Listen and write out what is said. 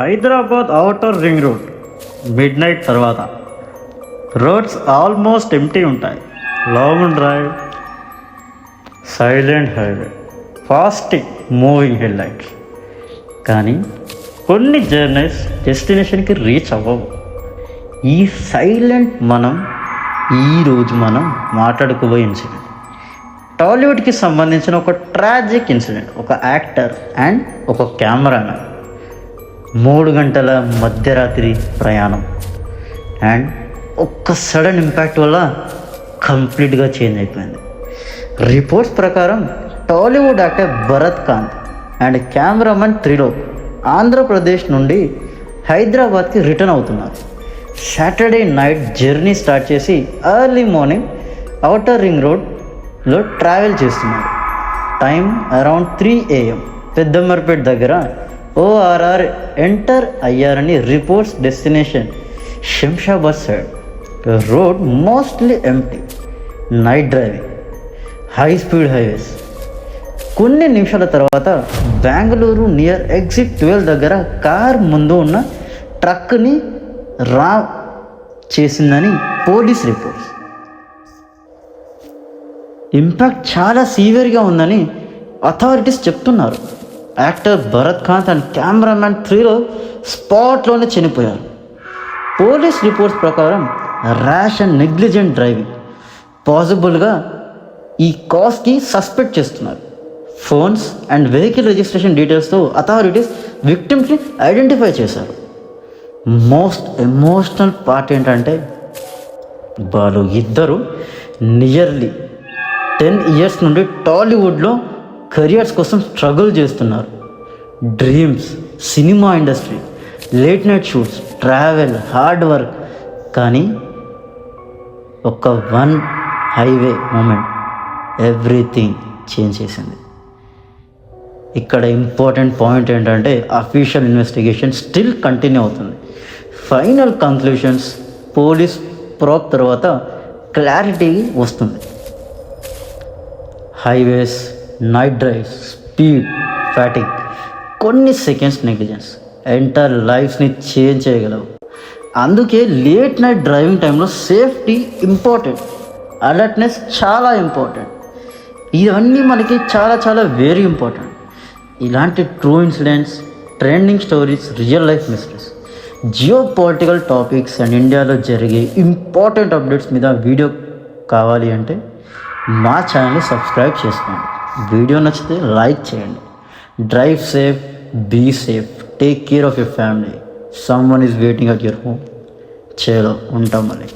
Hyderabad outer ring road mid night తర్వాత roads almost empty ఉంటాయి. Long drive, silent highway, fasting moving head lights. కానీ కొన్ని journeys డెస్టినేషన్కి reach అవ్వవు. ఈ సైలెంట్ ఈరోజు మనం మాట్లాడుకోబోయే ఇన్సిడెంట్ టాలీవుడ్కి సంబంధించిన ఒక ట్రాజిక్ ఇన్సిడెంట్. ఒక యాక్టర్ అండ్ ఒక కెమెరామెన్ 3 గంటల మధ్యరాత్రి ప్రయాణం అండ్ ఒక్క సడన్ ఇంపాక్ట్ వల్ల కంప్లీట్గా చేంజ్ అయిపోయింది. రిపోర్ట్స్ ప్రకారం Tollywood actor Bharat Kanth and cameraman Trilok Andhra Pradesh నుండి హైదరాబాద్కి రిటర్న్ అవుతున్నారు. సాటర్డే నైట్ జర్నీ స్టార్ట్ చేసి ఎర్లీ మార్నింగ్ ఔటర్ రింగ్ రోడ్లో ట్రావెల్ చేస్తున్నారు. Time around 3 AM. పెద్దమ్మర్పేట దగ్గర ORR ఎంటర్ అయ్యారని reports. Destination Shamshabad side. Road mostly empty. Night driving, high speed highways. కొన్ని నిమిషాల తర్వాత బెంగళూరు నియర్ ఎగ్జిట్ 12 దగ్గర కార్ ముందు ఉన్న ట్రక్ని రా చేసిందని పోలీస్ రిపోర్ట్స్. ఇంపాక్ట్ చాలా సీవియర్గా ఉందని అథారిటీస్ చెప్తున్నారు. Actor Bharat Kanth and cameraman Trilok స్పాట్లోనే చనిపోయారు. పోలీస్ రిపోర్ట్స్ ప్రకారం ర్యాష్ అండ్ నెగ్లిజెంట్ డ్రైవింగ్ పాసిబుల్గా ఈ కాజ్కి సస్పెక్ట్ చేస్తున్నారు. ఫోన్స్ అండ్ వెహికల్ రిజిస్ట్రేషన్ డీటెయిల్స్తో అథారిటీస్ విక్టిమ్స్ని ఐడెంటిఫై చేశారు. మోస్ట్ ఎమోషనల్ పార్ట్ ఏంటంటే వాళ్ళు ఇద్దరు నియర్లీ 10 years నుండి టాలీవుడ్లో కెరియర్స్ కోసం స్ట్రగుల్ చేస్తున్నారు. Dreams, cinema industry, late night shoots, travel, hard work. కానీ ఒక one highway moment everything change చేసింది. ఇక్కడ ఇంపార్టెంట్ పాయింట్ ఏంటంటే అఫీషియల్ ఇన్వెస్టిగేషన్ స్టిల్ కంటిన్యూ అవుతుంది. ఫైనల్ కంక్లూషన్స్ పోలీస్ ప్రోబ్ తర్వాత క్లారిటీ వస్తుంది. హైవేస్, నైట్ డ్రైవ్స్, స్పీడ్, ఫ్యాటింగ్, కొన్ని సెకండ్స్ నెగ్లిజెన్స్ ఎంటైర్ లైఫ్స్ని చేంజ్ చేయగలవు. అందుకే లేట్ నైట్ డ్రైవింగ్ టైంలో సేఫ్టీ ఇంపార్టెంట్, అలర్ట్నెస్ చాలా ఇంపార్టెంట్. ఇవన్నీ మనకి చాలా చాలా వెరీ ఇంపార్టెంట్. ఇలాంటి true incidents, trending stories, real life mysteries, geo political topics and ఇండియాలో జరిగే ఇంపార్టెంట్ అప్డేట్స్ మీద వీడియో కావాలి అంటే మా ఛానల్ని సబ్స్క్రైబ్ చేసుకోండి. వీడియో నచ్చితే లైక్ చేయండి. Drive safe, be safe, take care of your family. Someone is waiting at your home. చలో ఉంటాం మళ్ళీ.